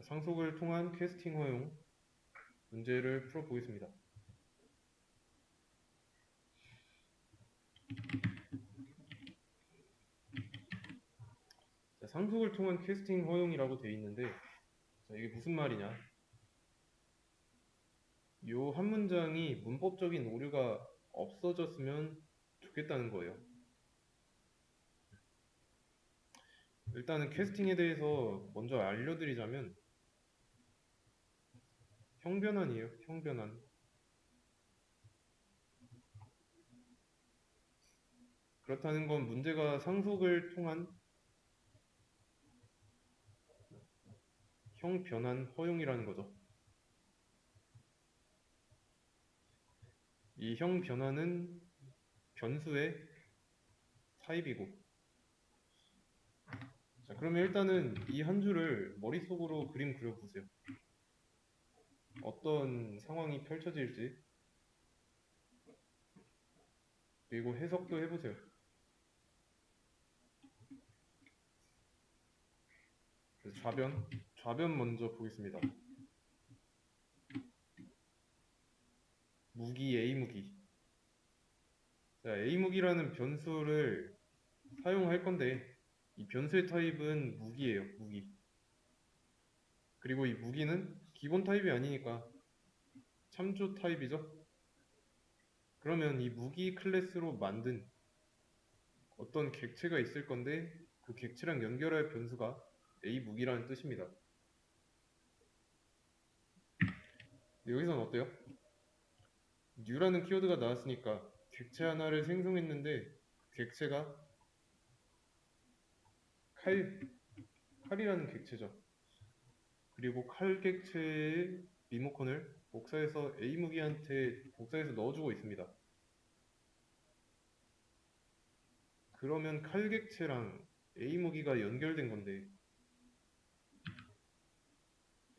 상속을 통한 캐스팅 허용 문제를 풀어보겠습니다. 자, 상속을 통한 캐스팅 허용이라고 되어 있는데, 자, 이게 무슨 말이냐? 요 한 문장이 문법적인 오류가 없어졌으면 좋겠다는 거예요. 일단은 캐스팅에 대해서 먼저 알려드리자면, 형변환이에요. 형변환. 그렇다는 건 문제가 상속을 통한 형변환 허용이라는 거죠. 이 형변환은 변수의 타입이고, 자, 그러면 일단은 이 한 줄을 머릿속으로 그림 그려보세요. 어떤 상황이 펼쳐질지, 그리고 해석도 해보세요. 그래서 좌변 먼저 보겠습니다. 무기, A무기. 자, A무기라는 변수를 사용할 건데, 이 변수의 타입은 무기예요, 무기. 그리고 이 무기는 기본 타입이 아니니까 참조 타입이죠. 그러면 이 무기 클래스로 만든 어떤 객체가 있을 건데, 그 객체랑 연결할 변수가 A무기라는 뜻입니다. 여기서는 어때요? new라는 키워드가 나왔으니까 객체 하나를 생성했는데 그 객체가 칼이라는 객체죠. 그리고 칼 객체의 리모컨을 복사해서 A무기한테 복사해서 넣어주고 있습니다. 그러면 칼 객체랑 A무기가 연결된 건데,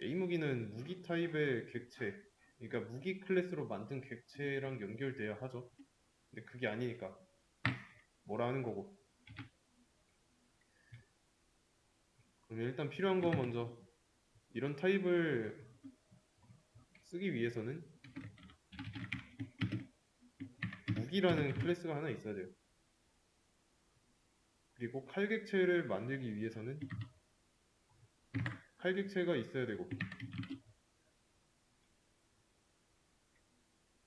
A무기는 무기 타입의 객체, 그러니까 무기 클래스로 만든 객체랑 연결돼야 하죠. 근데 그게 아니니까 뭐라 하는 거고. 그럼 일단 필요한 거 먼저, 이런 타입을 쓰기 위해서는 무기라는 클래스가 하나 있어야 돼요. 그리고 칼객체를 만들기 위해서는 칼객체가 있어야 되고,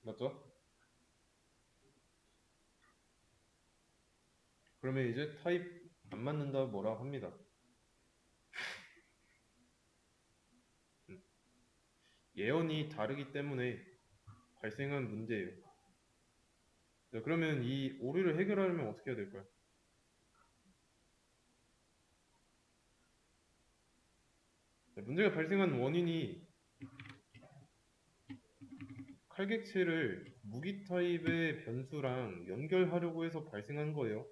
맞죠? 그러면 이제 타입 안 맞는다 뭐라 합니다. 예언이 다르기 때문에 발생한 문제예요. 자, 그러면 이 오류를 해결하려면 어떻게 해야 될까요? 자, 문제가 발생한 원인이 칼객체를 무기 타입의 변수랑 연결하려고 해서 발생한 거예요.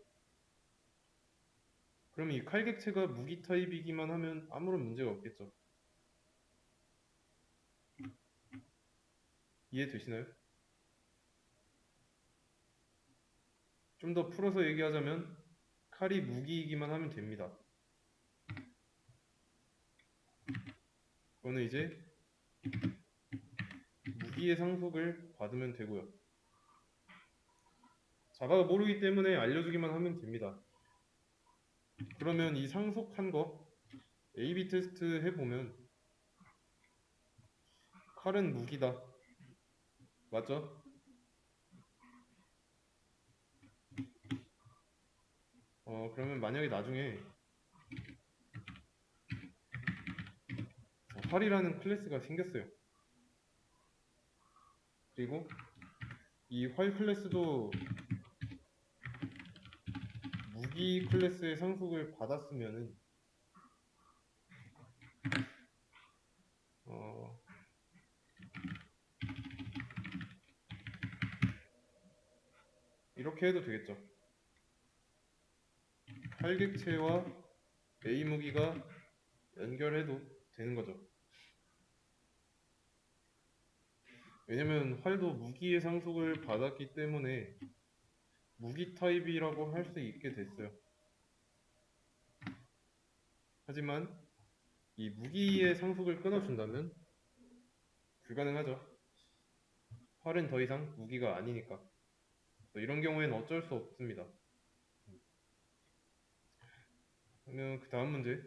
그러면 이 칼객체가 무기 타입이기만 하면 아무런 문제가 없겠죠. 이해되시나요? 좀 더 풀어서 얘기하자면 칼이 무기이기만 하면 됩니다. 그거는 이제 무기의 상속을 받으면 되고요. 자바가 모르기 때문에 알려주기만 하면 됩니다. 그러면 이 상속한 거 A/B 테스트 해보면 칼은 무기다. 맞죠? 그러면 만약에 나중에 활이라는 클래스가 생겼어요. 그리고 이 활 클래스도 무기 클래스의 상속을 받았으면은 이렇게 해도 되겠죠. 활객체와 A 무기가 연결해도 되는 거죠. 왜냐면 활도 무기의 상속을 받았기 때문에 무기 타입이라고 할 수 있게 됐어요. 하지만 이 무기의 상속을 끊어준다면 불가능하죠. 활은 더 이상 무기가 아니니까. 이런 경우에는 어쩔 수 없습니다. 그러면 그 다음 문제.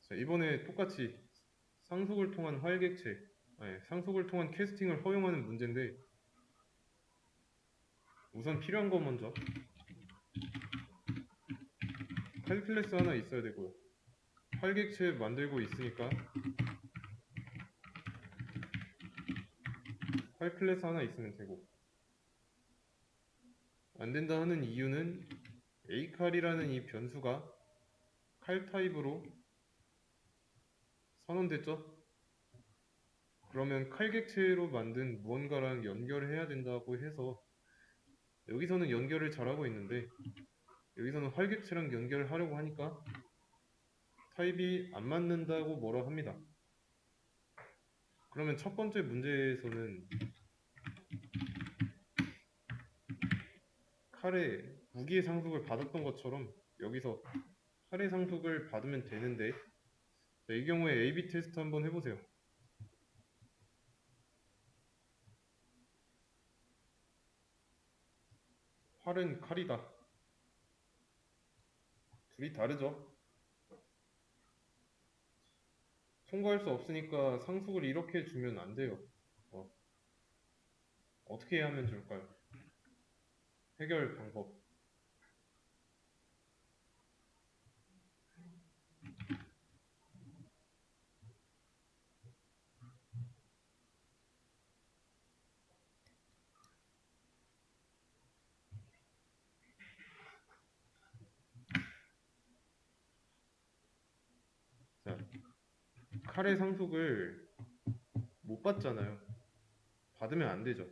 자, 이번에 똑같이 상속을 통한 활객체, 아니, 상속을 통한 캐스팅을 허용하는 문제인데, 우선 필요한 거 먼저 활 클래스 하나 있어야 되고요. 활객체 만들고 있으니까 활 클래스 하나 있으면 되고, 안 된다 하는 이유는 A칼이라는 이 변수가 칼 타입으로 선언됐죠? 그러면 칼객체로 만든 무언가랑 연결을 해야 된다고 해서 여기서는 연결을 잘하고 있는데 여기서는 활객체랑 연결을 하려고 하니까 타입이 안 맞는다고 뭐라 합니다. 그러면 첫 번째 문제에서는 칼의 무기의 상속을 받았던 것처럼 여기서 칼의 상속을 받으면 되는데 자, 이 경우에 A/B 테스트 한번 해보세요. 활은 칼이다. 둘이 다르죠? 통과할 수 없으니까 상속을 이렇게 주면 안 돼요. 어, 어떻게 하면 좋을까요? 해결 방법. 자, 칼의 상속을 못 받잖아요. 받으면 안 되죠.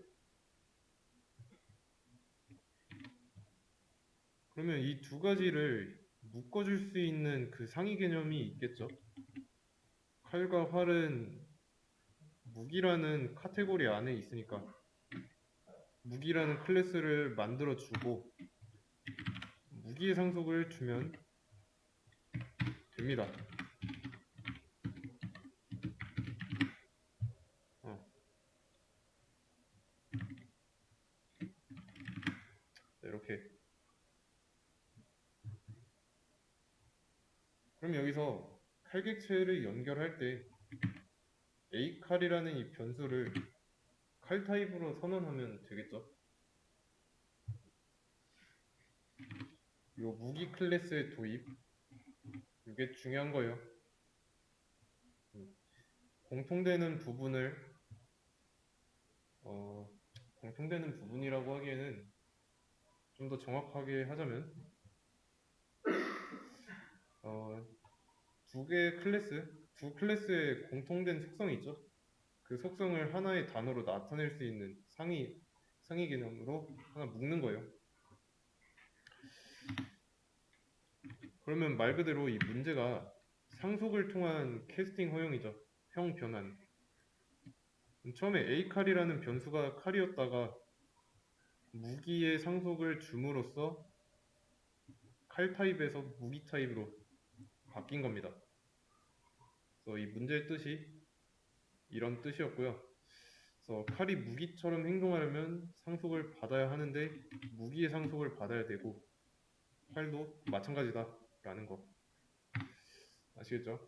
그러면 이 두 가지를 묶어줄 수 있는 그 상위 개념이 있겠죠? 칼과 활은 무기라는 카테고리 안에 있으니까 무기라는 클래스를 만들어 주고 무기의 상속을 주면 됩니다. 어, 이렇게. 그럼 여기서 칼객체를 연결할 때 A칼이라는 이 변수를 칼 타입으로 선언하면 되겠죠? 요 무기 클래스의 도입 이게 중요한 거예요. 공통되는 부분을 어, 공통되는 부분이라고 하기에는 좀 더 정확하게 하자면 어, 두 개의 클래스, 두 클래스의 공통된 속성이 있죠. 그 속성을 하나의 단어로 나타낼 수 있는 상위 개념으로 하나 묶는 거예요. 그러면 말 그대로 이 문제가 상속을 통한 캐스팅 허용이죠. 형 변환. 처음에 A칼이라는 변수가 칼이었다가 무기의 상속을 줌으로써 칼 타입에서 무기 타입으로 바뀐 겁니다. 그래서 이 문제의 뜻이 이런 뜻이었고요. 그래서 칼이 무기처럼 행동하려면 상속을 받아야 하는데 무기의 상속을 받아야 되고 칼도 마찬가지다 라는 거 아시겠죠?